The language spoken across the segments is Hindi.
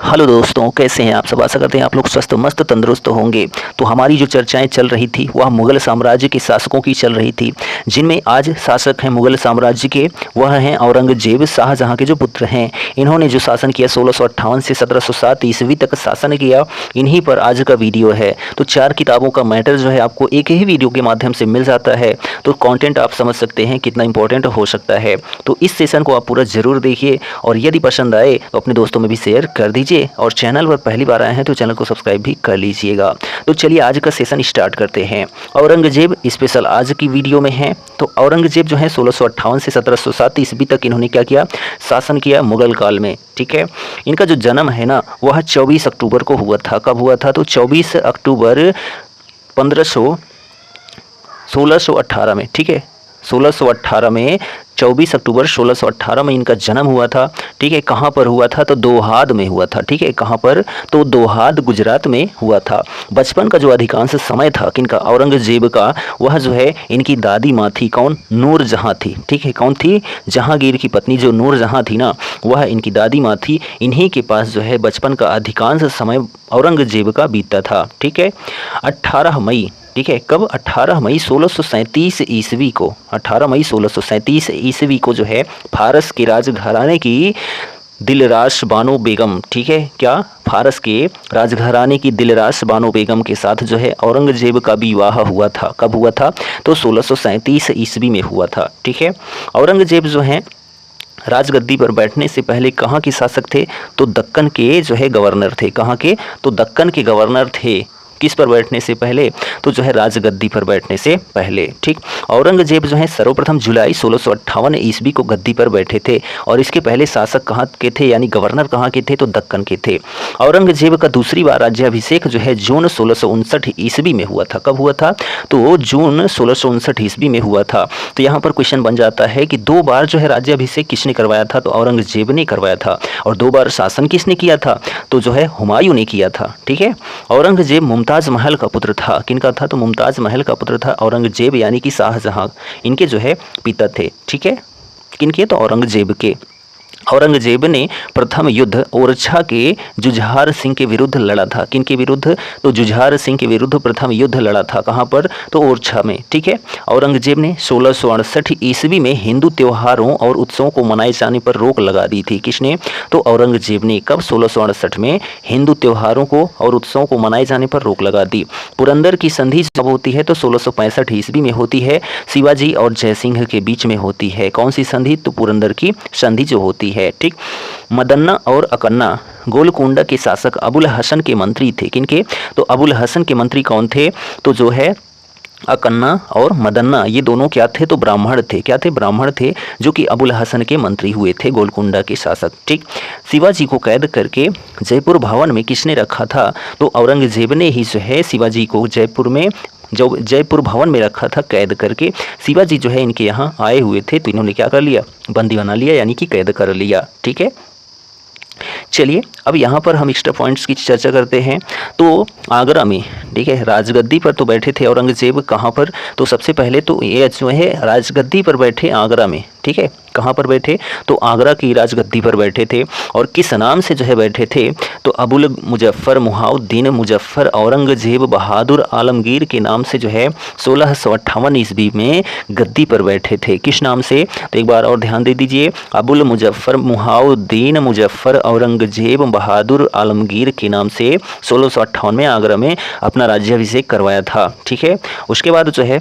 हेलो दोस्तों, कैसे हैं आप सब। आशा करते हैं आप लोग स्वस्थ मस्त तंदुरुस्त होंगे। तो हमारी जो चर्चाएं चल रही थी वह मुग़ल साम्राज्य के शासकों की चल रही थी, जिनमें आज शासक हैं मुग़ल साम्राज्य के, वह हैं औरंगजेब, शाहजहां के जो पुत्र हैं। इन्होंने जो शासन किया 1658 से 1707 ईस्वी तक शासन किया, इन्हीं पर आज का वीडियो है। तो 4 किताबों का मैटर जो है आपको एक ही वीडियो के माध्यम से मिल जाता है। तो कंटेंट आप समझ सकते हैं कितना इंपॉर्टेंट हो सकता है। तो इस सेशन को आप पूरा ज़रूर देखिए और यदि पसंद आए तो अपने दोस्तों में भी शेयर कर दीजिए और चैनल पर पहली बार आए हैं तो चैनल को सब्सक्राइब भी कर लीजिएगा। तो चलिए आज का सेशन स्टार्ट करते हैं। औरंगजेब स्पेशल आज की वीडियो में है। तो औरंगजेब जो है 1658 से 1707 ईस्वी तक इन्होंने क्या किया, शासन किया मुगल काल में। ठीक है, इनका जो जन्म है ना वह 24 अक्टूबर को हुआ था। कब हुआ था? तो 24 अक्टूबर 1618 में। ठीक है, 1618 में 24 अक्टूबर 1618 में इनका जन्म हुआ था। ठीक है, कहाँ पर हुआ था? तो दोहाद में हुआ था। ठीक है, कहाँ पर? तो दोहाद गुजरात में हुआ था। बचपन का जो अधिकांश समय था किनका, औरंगजेब का, वह जो है इनकी दादी माँ थी। कौन? नूरजहाँ थी। ठीक है, कौन थी? जहांगीर की पत्नी जो नूरजहाँ थी ना, वह इनकी दादी माँ थी। इन्हीं के पास जो है बचपन का अधिकांश समय औरंगजेब का बीता था। ठीक है, 18 मई, ठीक है, कब? 18 मई 1637 ईस्वी को, 18 मई 1637 ईस्वी को जो है फारस के राजघराने की दिलराश बानो बेगम, ठीक है, क्या? फारस के राजघराने की दिलराश बानो बेगम के साथ जो है औरंगजेब का विवाह हुआ था। कब हुआ था? तो 1637 ईस्वी में हुआ था। ठीक है, औरंगजेब जो है राजगद्दी पर बैठने से पहले कहाँ के शासक थे? तो दक्कन के जो है गवर्नर थे। कहाँ के? तो दक्कन के गवर्नर थे। किस पर बैठने से पहले? तो जो है राजगद्दी पर बैठने से पहले। ठीक, औरंगजेब जो है सर्वप्रथम जुलाई 1658 ईस्वी को गद्दी पर बैठे थे और इसके पहले शासक कहाँ के थे, यानी गवर्नर कहाँ के थे? तो दक्कन के थे। औरंगजेब का दूसरी बार राज्याभिषेक जो है जून 1659 ईस्वी में हुआ था। कब हुआ था? तो जून 1659 ईस्वी में हुआ था। तो यहाँ पर क्वेश्चन बन जाता है कि 2 बार जो है राज्याभिषेक किसने करवाया था? तो औरंगजेब ने करवाया था। और 2 बार शासन किसने किया था? तो जो है हुमायूं ने किया था। ठीक है, औरंगजेब मुमताज महल का पुत्र था। किनका था? तो मुमताज महल का पुत्र था औरंगजेब, यानी कि शाहजहां इनके जो है पिता थे। ठीक है, किनके? तो औरंगजेब के। औरंगजेब ने प्रथम युद्ध ओरछा के जुझार सिंह के विरुद्ध लड़ा था। किनके विरुद्ध? तो जुझार सिंह के विरुद्ध प्रथम युद्ध लड़ा था। कहाँ पर? तो ओरछा में। ठीक है, औरंगजेब ने 1668 ईस्वी में हिंदू त्योहारों और उत्सवों को मनाए जाने पर रोक लगा दी थी। किसने? तो औरंगजेब ने। कब? 1668 में हिंदू त्योहारों को और उत्सवों को मनाए जाने पर रोक लगा दी। पुरंदर की संधि जब होती है तो 1665 ईस्वी में होती है, शिवाजी और जयसिंह के बीच में होती है। कौन सी संधि? तो पुरंदर की संधि जो होती है। ठीक, मदन्ना और अकन्ना गोलकुंडा के शासक अबुल हसन के मंत्री थे। किनके? तो अबुल हसन के मंत्री कौन थे? तो जो है अकन्ना और मदन्ना, ये दोनों क्या थे? तो ब्राह्मण थे। क्या थे? ब्राह्मण थे, जो कि अबुल हसन के मंत्री हुए थे, गोलकुंडा के शासक। ठीक, शिवाजी को कैद करके जयपुर भवन में किसने रखा था? तो औरंगजेब ने ही जो है शिवाजी को जयपुर में, जो जयपुर भवन में रखा था कैद करके। शिवाजी जो है इनके यहाँ आए हुए थे तो इन्होंने क्या कर लिया? बंदी बना लिया, यानी कि कैद कर लिया। ठीक है, चलिए अब यहाँ पर हम एक्स्ट्रा पॉइंट्स की चर्चा करते हैं। तो आगरा में, ठीक है, राजगद्दी पर तो बैठे थे औरंगजेब। कहाँ पर? तो सबसे पहले तो ये जो है राजगद्दी पर बैठे आगरा में। ठीक है, कहाँ पर बैठे? तो आगरा की राजगद्दी पर बैठे थे। और किस नाम से जो है बैठे थे? तो अबुल मुजफ्फर मुहाउद्दीन मुजफ्फर औरंगजेब बहादुर आलमगीर के नाम से जो है 1658 ईस्वी में गद्दी पर बैठे थे। किस नाम से? तो एक बार और ध्यान दे दीजिए, अबुल मुजफ्फर मुहाउद्दीन मुजफ्फर औरंगजेब बहादुर आलमगीर के नाम से 1658 में आगरा में अपना राज्याभिषेक करवाया था। ठीक है, उसके बाद जो है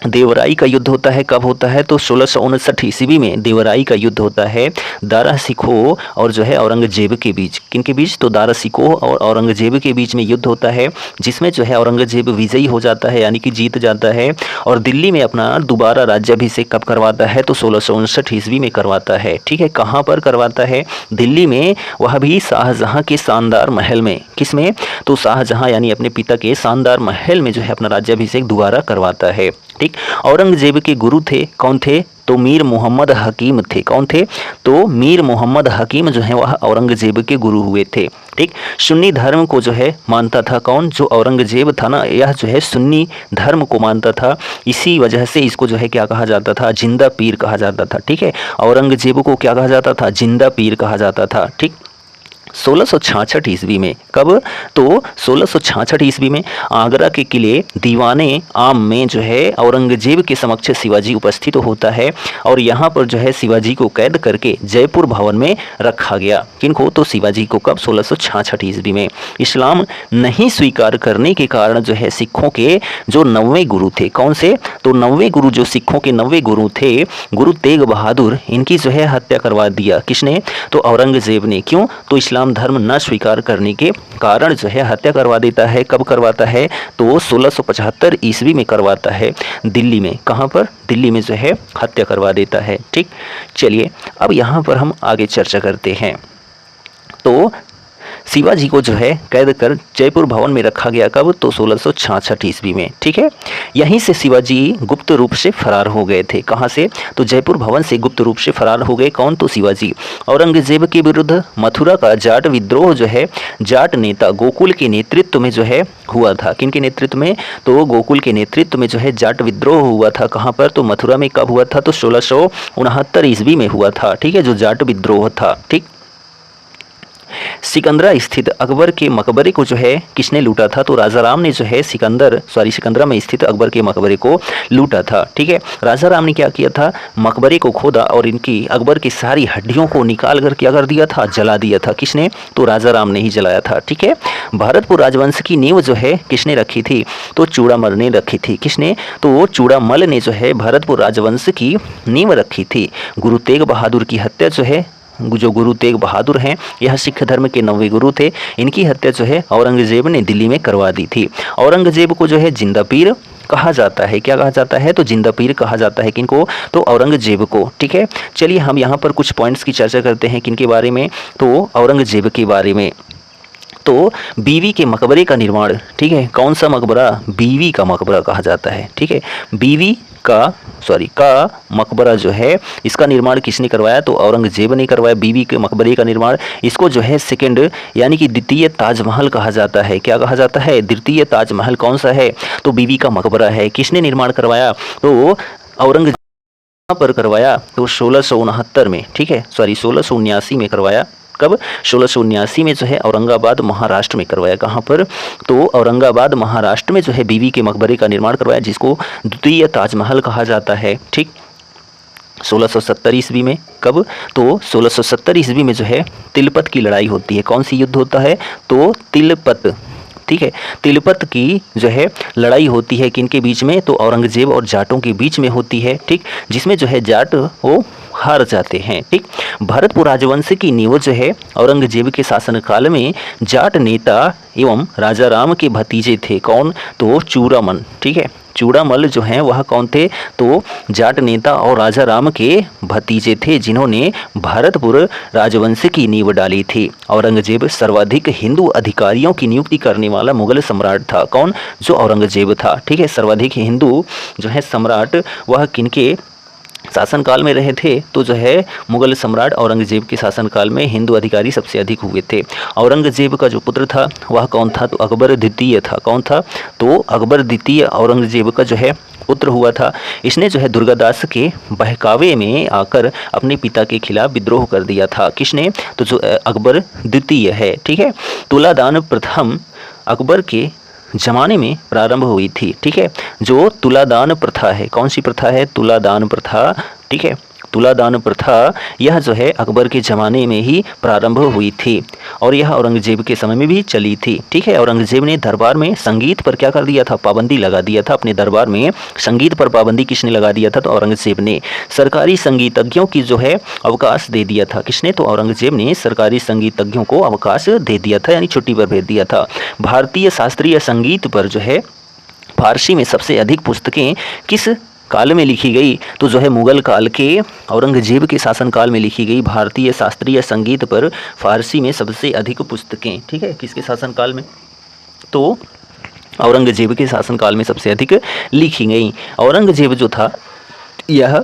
देवराई का युद्ध होता है। कब होता है? तो 1659 ईस्वी में देवराई का युद्ध होता है दारा सिकोह और जो है औरंगजेब के बीच। किनके बीच? तो दारा सिकोह और औरंगजेब के बीच में युद्ध होता है, जिसमें जो है औरंगजेब विजयी हो जाता है, यानी कि जीत जाता है। और दिल्ली में अपना दोबारा राज्याभिषेक कब करवाता है? तो 1659 ईस्वी में करवाता है। ठीक है, कहाँ पर करवाता है? दिल्ली में, वह भी शाहजहां के शानदार महल में। किस में? तो शाहजहां यानी अपने पिता के शानदार महल में जो है अपना राज्याभिषेक दोबारा करवाता है। ठीक, औरंगजेब के गुरु थे। कौन थे? तो मीर मोहम्मद हकीम थे। कौन थे? तो मीर मोहम्मद हकीम जो है वह औरंगजेब के गुरु हुए थे। ठीक, सुन्नी धर्म को जो है मानता था। कौन? जो औरंगजेब था ना, यह जो है सुन्नी धर्म को मानता था। इसी वजह से इसको जो है क्या कहा जाता था? जिंदा पीर कहा जाता था। ठीक है, औरंगजेब को क्या कहा जाता था? जिंदा पीर कहा जाता था। ठीक, 1666 ईस्वी में। कब? तो 1666 ईस्वी में आगरा के किले दीवाने आम में जो है औरंगजेब के समक्ष शिवाजी उपस्थित होता है और यहाँ पर जो है शिवाजी को कैद करके जयपुर भवन में रखा गया। किनको? तो शिवाजी को। कब? 1666 ईस्वी में। इस्लाम नहीं स्वीकार करने के कारण जो है सिखों के जो 90 गुरु थे, कौन से? तो 90 गुरु, जो सिखों के 90 गुरु थे, गुरु तेग बहादुर, इनकी जो है हत्या करवा दिया। किसने? तो औरंगजेब ने। क्यों? तो इस्लाम धर्म न स्वीकार करने के कारण जो है हत्या करवा देता है। कब करवाता है? तो 1675 ईस्वी में करवाता है, दिल्ली में। कहाँ पर? दिल्ली में जो है हत्या करवा देता है। ठीक, चलिए अब यहाँ पर हम आगे चर्चा करते हैं। तो शिवाजी को जो है कैद कर जयपुर भवन में रखा गया। कब? तो 1666 ईस्वी में। ठीक है, यहीं से शिवाजी गुप्त रूप से फरार हो गए थे। कहाँ से? तो जयपुर भवन से गुप्त रूप से फरार हो गए। कौन? तो शिवाजी। औरंगजेब के विरुद्ध मथुरा का जाट विद्रोह जो है जाट नेता गोकुल के नेतृत्व में जो है हुआ था। किनके नेतृत्व में? तो गोकुल के नेतृत्व में जो है जाट विद्रोह हुआ था। कहाँ पर? तो मथुरा में। कब हुआ था? तो 1669 ईस्वी में हुआ था। ठीक है, जो जाट विद्रोह था। ठीक, सिकंदरा स्थित अकबर के मकबरे को जो है किसने लूटा था? तो राजा राम ने जो है सिकंदरा में स्थित अकबर के मकबरे को लूटा था। ठीक है, राजा राम ने क्या किया था? मकबरे को खोदा और इनकी अकबर की सारी हड्डियों को निकाल कर क्या कर दिया था? जला दिया था। किसने? तो राजा राम ने ही जलाया था। ठीक है, भरतपुर राजवंश की नींव जो है किसने रखी थी? तो चूड़ामल ने रखी थी। किसने? तो चूड़ामल ने जो है भरतपुर राजवंश की नींव रखी थी। गुरु तेग बहादुर की हत्या जो है, जो गुरु तेग बहादुर हैं, यह सिख धर्म के 90 गुरु थे, इनकी हत्या जो है औरंगजेब ने दिल्ली में करवा दी थी। औरंगजेब को जो है जिंदा पीर कहा जाता है। क्या कहा जाता है? तो जिंदा पीर कहा जाता है। किनको? तो औरंगजेब को। ठीक है, चलिए हम यहाँ पर कुछ पॉइंट्स की चर्चा करते हैं। किनके बारे में? तो औरंगजेब के बारे में। तो बीवी के मकबरे का निर्माण, ठीक है, कौन सा मकबरा? बीवी का मकबरा कहा जाता है। ठीक है, बीवी का मकबरा जो है इसका निर्माण किसने करवाया? तो औरंगजेब ने करवाया बीवी के मकबरे का निर्माण। इसको जो है सेकंड यानी कि द्वितीय ताजमहल कहा जाता है। क्या कहा जाता है? द्वितीय ताजमहल कौन सा है? तो बीवी का मकबरा है। किसने निर्माण करवाया? तो औरंगजेब पर करवाया। तो 1669 में, ठीक है, 1679 में करवाया। कब? 1679 में जो है औरंगाबाद महाराष्ट्र में करवाया। कहाँ पर? तो औरंगाबाद महाराष्ट्र में जो है बीवी के मकबरे का निर्माण करवाया, जिसको द्वितीय ताजमहल कहा जाता है। ठीक, 1670 ईस्वी में। कब? तो 1670 ईस्वी में जो है तिलपत की लड़ाई होती है। कौन सी युद्ध होता है? तो तिलपत। ठीक है, तिलपत की जो है लड़ाई होती है किनके बीच में? तो औरंगजेब और जाटों के बीच में होती है। ठीक, जिसमें जो है जाट वो हार जाते हैं। ठीक, भरतपुर राजवंश की नींव जो है औरंगजेब के शासनकाल में जाट नेता एवं राजा राम के भतीजे थे। कौन? तो चूड़ामल। ठीक है, चूड़ामल जो हैं वह कौन थे? तो जाट नेता और राजा राम के भतीजे थे, जिन्होंने भरतपुर राजवंश की नींव डाली थी। औरंगजेब सर्वाधिक हिंदू अधिकारियों की नियुक्ति करने वाला मुगल सम्राट था। कौन? जो औरंगजेब था। ठीक है, सर्वाधिक हिंदू जो है सम्राट वह किनके शासनकाल में रहे थे? तो जो है मुगल सम्राट औरंगजेब के शासनकाल में हिंदू अधिकारी सबसे अधिक हुए थे। औरंगजेब का जो पुत्र था वह कौन था? तो अकबर द्वितीय था। कौन था? तो अकबर द्वितीय औरंगजेब का जो है पुत्र हुआ था। इसने जो है दुर्गादास के बहकावे में आकर अपने पिता के खिलाफ विद्रोह कर दिया था। किसने? तो जो अकबर द्वितीय है। ठीक है, तुलादान प्रथम अकबर के जमाने में प्रारंभ हुई थी। ठीक है, जो तुलादान प्रथा है, कौन सी प्रथा है? तुलादान प्रथा। ठीक है, तुलादान प्रथा यह जो है अकबर के ज़माने में ही प्रारंभ हुई थी और यह औरंगजेब के समय में भी चली थी। ठीक है, औरंगजेब ने दरबार में संगीत पर क्या कर दिया था? पाबंदी लगा दिया था। अपने दरबार में संगीत पर पाबंदी किसने लगा दिया था? तो औरंगजेब ने। सरकारी संगीतज्ञों की जो है अवकाश दे दिया था। किसने? तो औरंगजेब ने सरकारी संगीतज्ञों को अवकाश दे दिया था, यानी छुट्टी पर भेज दिया था। भारतीय शास्त्रीय संगीत पर जो है फारसी में सबसे अधिक पुस्तकें किस काल में लिखी गई? तो जो है मुगल काल के औरंगजेब के शासनकाल में लिखी गई भारतीय शास्त्रीय संगीत पर फारसी में सबसे अधिक पुस्तकें। ठीक है, किसके शासनकाल में? तो औरंगजेब के शासनकाल में सबसे अधिक लिखी गई। औरंगजेब जो था यह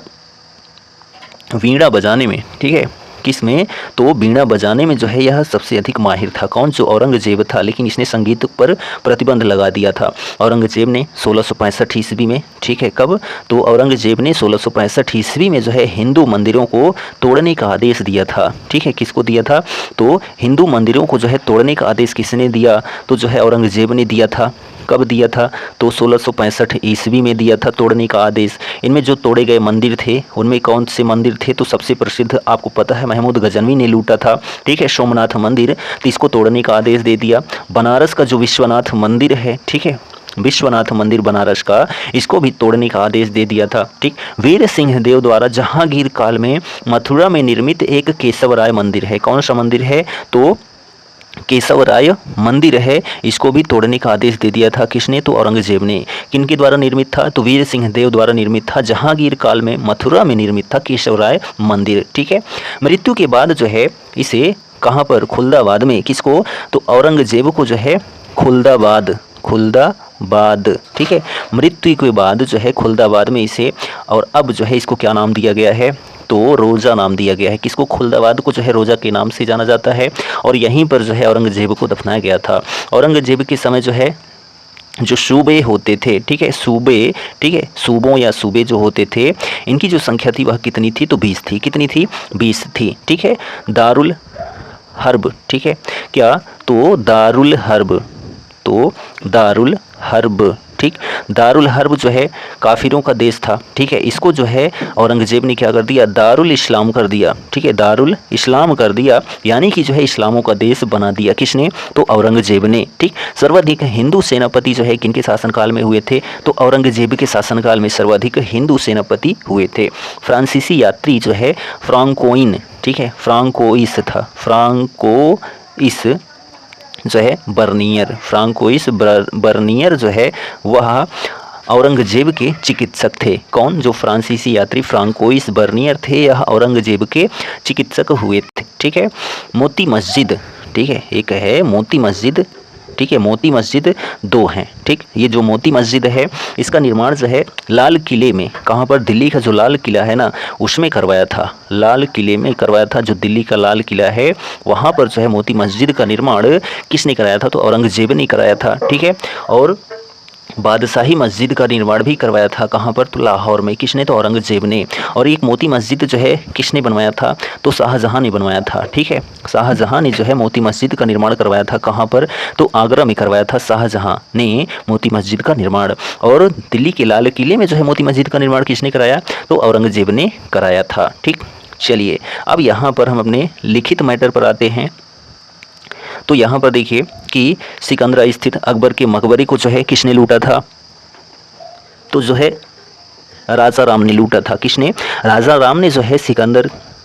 वीणा बजाने में, ठीक है, किस में? तो बीणा बजाने में जो है यह सबसे अधिक माहिर था। कौन? जो औरंगजेब था, लेकिन इसने संगीत पर प्रतिबंध लगा दिया था औरंगजेब ने 1665 ईस्वी में। ठीक है, कब? तो औरंगजेब ने 1665 ईस्वी में जो है हिंदू मंदिरों को तोड़ने का आदेश दिया था। ठीक है, किसको दिया था? तो हिंदू मंदिरों को जो है तोड़ने का आदेश किसने दिया? तो जो है औरंगजेब ने दिया था। कब दिया था? तो 1665 ईस्वी में दिया था तोड़ने का आदेश। इनमें जो तोड़े गए मंदिर थे उनमें कौन से मंदिर थे? तो सबसे प्रसिद्ध आपको पता है महमूद गजनवी ने लूटा था। ठीक है, सोमनाथ मंदिर, तो इसको तोड़ने का आदेश दे दिया। बनारस का जो विश्वनाथ मंदिर है, ठीक है, विश्वनाथ मंदिर बनारस का, इसको भी तोड़ने का आदेश दे दिया था। ठीक, वीर सिंह देव द्वारा जहांगीर काल में मथुरा में निर्मित एक केशवराय मंदिर है। कौन सा मंदिर है? तो केशवराय मंदिर है, इसको भी तोड़ने का आदेश दे दिया था। किसने? तो औरंगजेब ने। किनके द्वारा निर्मित था? तो वीर सिंह देव द्वारा निर्मित था। जहांगीर काल में मथुरा में निर्मित था केशवराय मंदिर। ठीक है, मृत्यु के बाद जो है इसे कहाँ पर? खुलदाबाद में। किसको? तो औरंगजेब को जो है खुलदाबाद, ठीक है, मृत्यु के बाद जो है खुलदाबाद में इसे, और अब जो है इसको क्या नाम दिया गया है? तो रोजा नाम दिया गया है। किसको? खुलदाबाद को जो है रोजा के नाम से जाना जाता है, और यहीं पर जो है औरंगजेब को दफनाया गया था। औरंगजेब के समय जो है जो सूबे होते थे, ठीक है, सूबे, ठीक है, सूबों या सूबे जो होते थे, इनकी जो संख्या थी वह कितनी थी? तो 20 थी। कितनी थी? 20 थी। ठीक है, दारुल हर्ब, ठीक है, क्या? तो दारुल हर्ब, ठीक, दारुल हर्ब जो है काफिरों का देश था। ठीक है, इसको जो है औरंगजेब ने क्या कर दिया? दारुल इस्लाम कर दिया। ठीक है, दारुल इस्लाम कर दिया, यानी कि जो है इस्लामों का देश बना दिया। किसने? तो औरंगजेब ने। ठीक, सर्वाधिक हिंदू सेनापति जो है किनके शासनकाल में हुए थे? तो औरंगजेब के शासनकाल में सर्वाधिक हिंदू सेनापति हुए थे। फ्रांसीसी यात्री जो है फ्रांकोइन, ठीक है, फ्रांकोइस था, फ्रांकोइस जो है बर्नियर, फ्रांकोइस बर्नियर जो है वह औरंगजेब के चिकित्सक थे। कौन? जो फ्रांसीसी यात्री फ्रांकोइस बर्नियर थे, यह औरंगजेब के चिकित्सक हुए थे। ठीक है, मोती मस्जिद, ठीक है, एक है मोती मस्जिद, ठीक है, मोती मस्जिद 2 हैं। ठीक, ये जो मोती मस्जिद है इसका निर्माण जो है लाल किले में, कहाँ पर? दिल्ली का जो लाल किला है ना, उसमें करवाया था। लाल किले में करवाया था, जो दिल्ली का लाल किला है वहाँ पर जो है मोती मस्जिद का निर्माण किसने कराया था? तो औरंगजेब ने कराया था। ठीक है, और बादशाही मस्जिद का निर्माण भी करवाया था। कहाँ पर? तो लाहौर में। किसने? तो औरंगजेब ने। और एक मोती मस्जिद जो है किसने बनवाया था? तो शाहजहां ने बनवाया था। ठीक है, शाहजहां ने जो है मोती मस्जिद का निर्माण करवाया था। कहाँ पर? तो आगरा में करवाया था शाहजहां ने मोती मस्जिद का निर्माण। और दिल्ली के लाल किले में जो है मोती मस्जिद का निर्माण किसने कराया? तो औरंगजेब ने कराया था। ठीक, चलिए अब यहाँ पर हम अपने लिखित मैटर पर आते हैं। तो यहाँ पर देखिए कि सिकंदरा स्थित अकबर के मकबरे को जो है किसने लूटा था? तो जो है राजा राम ने लूटा था। किसने? राजा राम ने जो है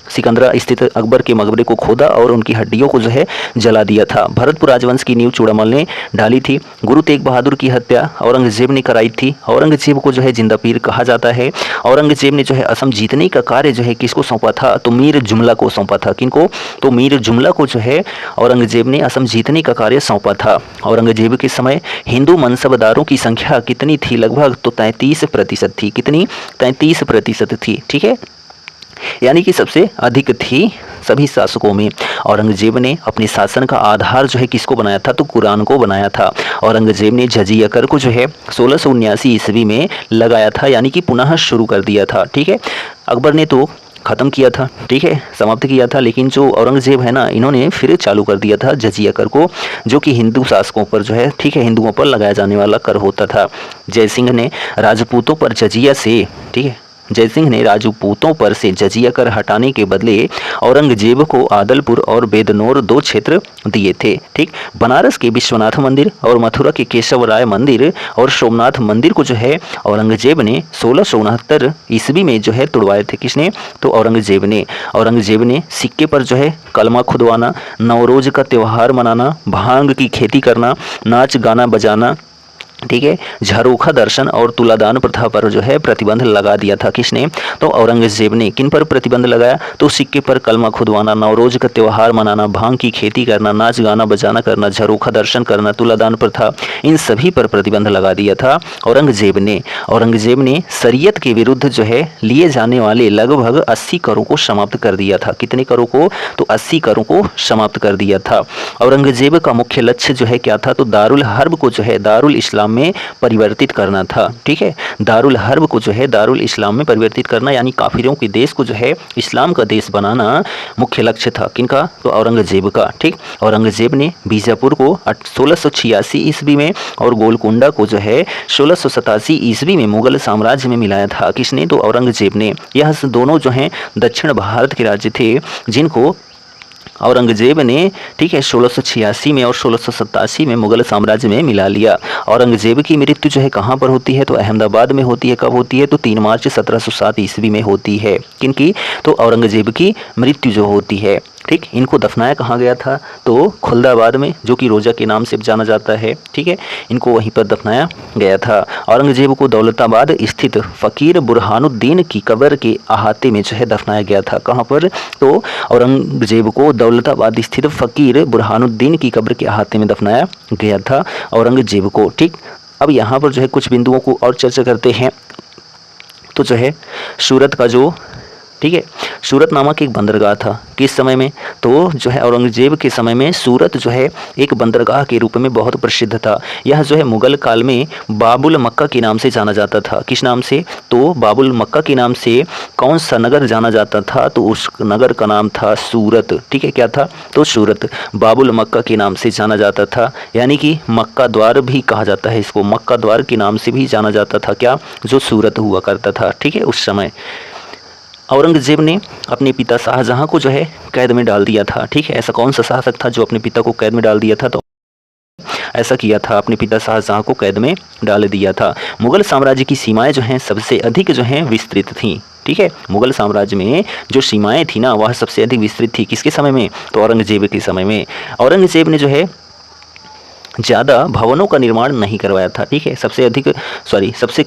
सिकंदरा स्थित अकबर के मकबरे को खोदा और उनकी हड्डियों को जो है जला दिया था। भरतपुर राजवंश की नींव चूड़ामल ने डाली थी। गुरु तेग बहादुर की हत्या औरंगजेब ने कराई थी। औरंगजेब को जो है जिंदा पीर कहा जाता है। औरंगजेब ने जो है असम जीतने का कार्य जो है किसको सौंपा था? तो मीर जुमला को सौंपा था। किनको? तो मीर जुमला को जो है औरंगजेब ने असम जीतने का कार्य सौंपा था। औरंगजेब के समय हिंदू मनसबदारों की संख्या कितनी थी? लगभग तो 33% थी। कितनी? 33% थी। ठीक है, यानी कि सबसे अधिक थी सभी शासकों में। औरंगजेब ने अपने शासन का आधार जो है किसको बनाया था? तो कुरान को बनाया था। औरंगजेब ने जजिया कर को जो है 1679 ईस्वी में लगाया था, यानी कि पुनः शुरू कर दिया था। ठीक है, अकबर ने तो ख़त्म किया था, ठीक है, समाप्त किया था, लेकिन जो औरंगजेब है ना, इन्होंने फिर चालू कर दिया था जजिया कर को, जो कि हिंदू शासकों पर जो है, ठीक है, हिंदुओं पर लगाया जाने वाला कर होता था। जयसिंह ने राजपूतों पर जजिया से, ठीक है, जयसिंह ने राजपूतों पर से जजिया कर हटाने के बदले औरंगजेब को आदलपुर और बेदनौर 2 क्षेत्र दिए थे। ठीक, बनारस के विश्वनाथ मंदिर और मथुरा के केशवराय मंदिर और सोमनाथ मंदिर को जो है औरंगजेब ने 1669 ईस्वी में जो है तुड़वाए थे। किसने? तो औरंगजेब ने। औरंगजेब ने सिक्के पर जो है कलमा खुदवाना, नवरोज का त्यौहार मनाना, भांग की खेती करना, नाच गाना बजाना, ठीक है। झरोखा दर्शन और तुलादान प्रथा पर जो है प्रतिबंध लगा दिया था किसने, तो औरंगजेब ने। किन पर प्रतिबंध लगाया, तो सिक्के पर कलमा खुदवाना, नवरोज का त्यौहार मनाना, भांग की खेती करना, नाच गाना बजाना करना, झरोखा दर्शन करना, तुलादान प्रथा, इन सभी पर प्रतिबंध लगा दिया था औरंगजेब ने। औरंगजेब ने शरीयत के विरुद्ध जो है लिए जाने वाले लगभग 80 करों को समाप्त कर दिया था। कितने करों को, तो 80 करों को समाप्त कर दिया था। औरंगजेब का मुख्य लक्ष्य जो है क्या था, तो दारुल हर्ब को जो है दारुल इस्लाम में परिवर्तित करना था। ठीक है, दारुल हर्ब को जो है दारुल इस्लाम में परिवर्तित करना, यानी काफिरों के देश को जो है इस्लाम का देश बनाना मुख्य लक्ष्य था। किनका, तो औरंगजेब का। ठीक, औरंगजेब ने बीजापुर को 1686 ईस्वी में और गोलकुंडा को जो है 1687 ईस्वी में मुगल साम्राज्य में मिलाया था। किसने, तो औरंगजेब ने। यह दोनों जो हैं दक्षिण भारत के राज्य थे जिनको औरंगजेब ने, ठीक है, 1686 में और 1687 में मुगल साम्राज्य में मिला लिया। औरंगजेब की मृत्यु जो है कहाँ पर होती है, तो अहमदाबाद में होती है। कब होती है, तो 3 मार्च 1707 ईस्वी में होती है। किनकी, तो औरंगजेब की मृत्यु जो होती है। ठीक, इनको दफनाया कहाँ गया था, तो खुलदाबाद में, जो कि रोजा के नाम से जाना जाता है। ठीक है, इनको वहीं पर दफनाया गया था। औरंगजेब को दौलताबाद स्थित फ़कीर बुरहानुद्दीन की कब्र के अहाते में जो है दफनाया गया था। कहाँ पर, तो औरंगजेब को दौलताबाद स्थित फ़कीर बुरहानुद्दीन की कब्र के अहाते में दफनाया गया था औरंगजेब को। ठीक, अब यहाँ पर जो है कुछ बिंदुओं को और चर्चा करते हैं। तो जो है सूरत का जो, ठीक है, सूरत नामक एक बंदरगाह था। किस समय में, तो जो है औरंगजेब के समय में सूरत जो है एक बंदरगाह के रूप में बहुत प्रसिद्ध था। यह जो है मुगल काल में बाबुल मक्का के नाम से जाना जाता था। किस नाम से, तो बाबुल मक्का के नाम से कौन सा नगर जाना जाता था, तो उस नगर का नाम था सूरत। ठीक है, क्या था, तो सूरत बाबुल मक्का के नाम से जाना जाता था, यानी कि मक्का द्वार भी कहा जाता है इसको। मक्का द्वार के नाम से भी जाना जाता था क्या, जो सूरत हुआ करता था। ठीक है, उस समय औरंगजेब ने अपने पिता शाहजहां को जो है कैद में डाल दिया था। ठीक है, ऐसा कौन सा शासक था जो अपने पिता को कैद में डाल दिया था, तो ऐसा किया था, अपने पिता शाहजहां को कैद में डाल दिया था। मुगल साम्राज्य की सीमाएं जो हैं सबसे अधिक जो हैं विस्तृत थीं। ठीक है, मुगल साम्राज्य में जो सीमाएं थी ना, वह सबसे अधिक विस्तृत थी। किसके समय में, तो औरंगजेब के समय में। औरंगजेब ने जो है ज़्यादा भवनों का निर्माण नहीं करवाया था। ठीक है, सबसे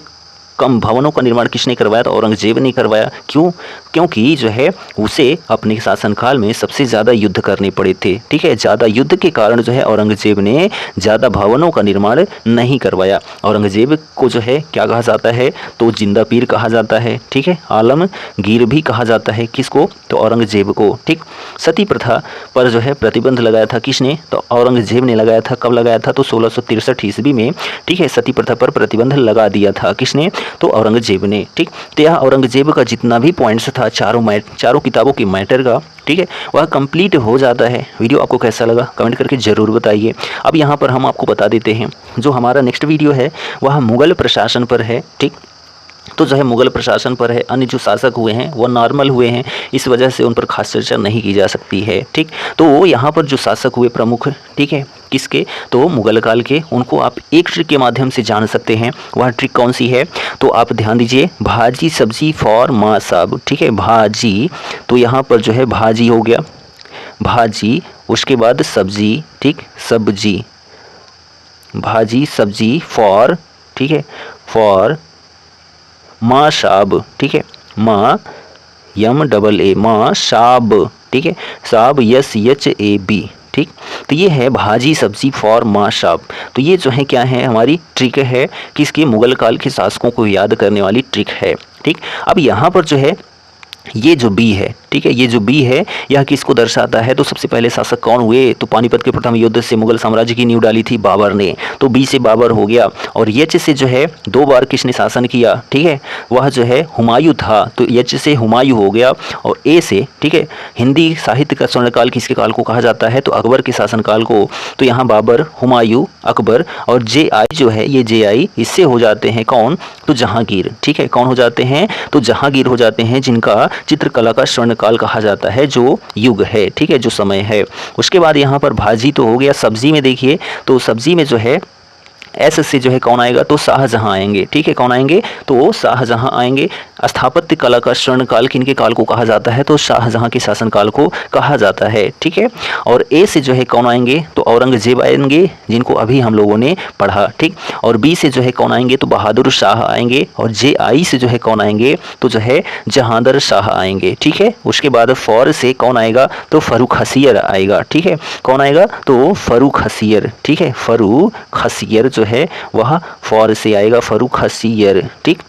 कम भवनों का निर्माण किसने करवाया, तो औरंगजेब ने करवाया। क्यों, क्योंकि जो है उसे अपने शासनकाल में सबसे ज़्यादा युद्ध करने पड़े थे। ठीक है, ज़्यादा युद्ध के कारण जो है औरंगजेब ने ज़्यादा भवनों का निर्माण नहीं करवाया। औरंगजेब को जो है क्या कहा जाता है, तो जिंदा पीर कहा जाता है। ठीक है, आलमगीर भी कहा जाता है। किसको, तो औरंगजेब को। ठीक, सती प्रथा पर जो है प्रतिबंध लगाया था किसने, तो औरंगजेब ने लगाया था। कब लगाया था, तो 1663 ईस्वी में। ठीक है, सती प्रथा पर प्रतिबंध लगा दिया था। किसने, तो औरंगजेब ने। ठीक, तो यह औरंगजेब का जितना भी पॉइंट्स था चारों किताबों की मैटर का, ठीक है, वह कंप्लीट हो जाता है। वीडियो आपको कैसा लगा कमेंट करके ज़रूर बताइए। अब यहाँ पर हम आपको बता देते हैं जो हमारा नेक्स्ट वीडियो है वह मुगल प्रशासन पर है। ठीक, तो जो है मुगल प्रशासन पर है। अन्य जो शासक हुए हैं वो नॉर्मल हुए हैं, इस वजह से उन पर खास चर्चा नहीं की जा सकती है। ठीक, तो यहाँ पर जो शासक हुए प्रमुख, ठीक है, किसके, तो मुगल काल के, उनको आप एक ट्रिक के माध्यम से जान सकते हैं। वह ट्रिक कौन सी है, तो आप ध्यान दीजिए, भाजी सब्जी फॉर माँ साहब। ठीक है, भाजी, तो यहाँ पर जो है भाजी हो गया, भाजी, उसके बाद सब्जी। ठीक, सब्जी, भाजी सब्जी फॉर, ठीक है, फॉर माँ साहब। ठीक है, माँ MAA, माँ साहब। ठीक है, साहब SHAB। ठीक, तो ये है भाजी सब्जी फॉर माँ साहब। तो ये जो है क्या है, हमारी ट्रिक है, किसकी, मुगल काल के शासकों को याद करने वाली ट्रिक है। ठीक, अब यहाँ पर जो है ये जो बी है, ठीक है, ये जो बी है यह किसको दर्शाता है, तो सबसे पहले शासक कौन हुए, तो पानीपत के प्रथम युद्ध से मुगल साम्राज्य की नींव डाली थी बाबर ने, तो बी से बाबर हो गया। और एच से जो है 2 बार किसने शासन किया, ठीक है, वह जो है हुमायूं था, तो एच से हुमायूं हो गया। और ए से, ठीक है, हिंदी साहित्य का स्वर्णकाल किसके काल को कहा जाता है, तो अकबर के शासनकाल को। तो यहाँ बाबर, हुमायूं, अकबर, और JI जो है, ये JI इससे हो जाते हैं कौन, तो जहांगीर। ठीक है, कौन हो जाते हैं, तो जहांगीर हो जाते हैं, जिनका चित्रकला का स्वर्णकाल कहा जाता है, जो युग है। ठीक है, जो समय है। उसके बाद यहाँ पर भाजी तो हो गया। सब्जी में देखिए, तो सब्जी में जो है एस से जो है कौन आएगा, तो शाहजहां आएंगे, ठीक है। कौन आएंगे, तो शाहजहां आएंगे। स्थापत्य कला का स्वर्णकाल किनके काल को कहा जाता है, तो शाहजहां के शासनकाल को कहा जाता है, ठीक है। और ए से जो है कौन आएंगे, तो औरंगजेब आएंगे, जिनको अभी हम लोगों ने पढ़ा, ठीक। और बी से जो है कौन आएंगे, तो बहादुर शाह आएंगे। और जे आई से जो है कौन आएंगे, तो जो है जहांदर शाह आएंगे, ठीक है। उसके बाद फौर से कौन आएगा, तो फर्रुख हसीर आएगा, ठीक है। कौन आएगा, तो फर्रुख हसीर, ठीक है। फर्रुख हसीर जो है वह फौर से आएगा, फर्रुख हसीर, ठीक।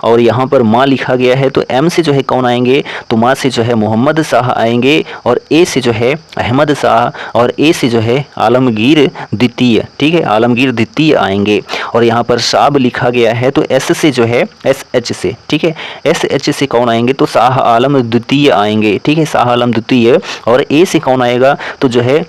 और यहाँ पर माँ लिखा गया है, तो एम से जो है कौन आएंगे, तो माँ से जो है मोहम्मद शाह आएंगे। और ए से जो है अहमद शाह, और ए से जो है आलमगीर द्वितीय, ठीक है, आलमगीर द्वितीय आएंगे। और यहाँ पर साब लिखा गया है, तो एस से जो है एस एच से, ठीक है, एस एच से कौन आएंगे, तो शाह आलम द्वितीय आएंगे, ठीक है, शाह आलम द्वितीय। और ए से कौन आएगा, तो जो है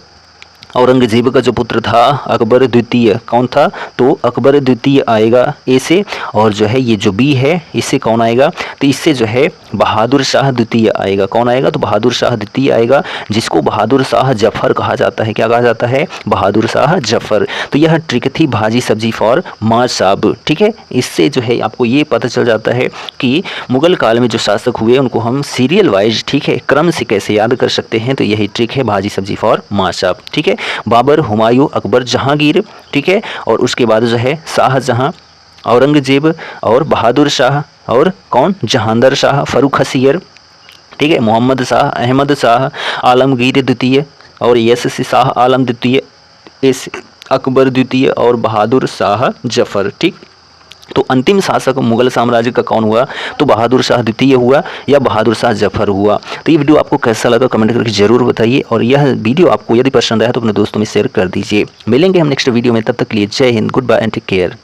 औरंगजेब का जो पुत्र था अकबर द्वितीय, कौन था, तो अकबर द्वितीय आएगा ए से। और जो है ये जो बी है इससे कौन आएगा, तो इससे जो है बहादुर शाह द्वितीय आएगा। कौन आएगा, तो बहादुर शाह द्वितीय आएगा, जिसको बहादुर शाह जफर कहा जाता है। क्या कहा जाता है, बहादुर शाह जफर। तो यह ट्रिक थी भाजी सब्जी फॉर माँ साहब, ठीक है। इससे जो है आपको ये पता चल जाता है कि मुगल काल में जो शासक हुए उनको हम सीरियल वाइज, ठीक है, क्रम से कैसे याद कर सकते हैं। तो यही ट्रिक है भाजी सब्जी फॉर माँ साहब, ठीक है। बाबर, हुमायूं, अकबर, जहांगीर, ठीक है। और उसके बाद जो है शाहजहां, औरंगजेब, और बहादुर शाह, और कौन, जहांदर शाह, फर्रुख हसीर, ठीक है, मोहम्मद शाह, अहमद शाह, आलमगीर द्वितीय, और यस से शाह आलम द्वितीय, एस अकबर द्वितीय, और बहादुर शाह जफर, ठीक। तो अंतिम शासक मुगल साम्राज्य का कौन हुआ, तो बहादुर शाह द्वितीय हुआ या बहादुर शाह जफर हुआ। तो ये वीडियो आपको कैसा लगा कमेंट करके जरूर बताइए। और यह वीडियो आपको यदि पसंद आया तो अपने दोस्तों में शेयर कर दीजिए। मिलेंगे हम नेक्स्ट वीडियो में, तब तक के लिए जय Hind, good bye and take care.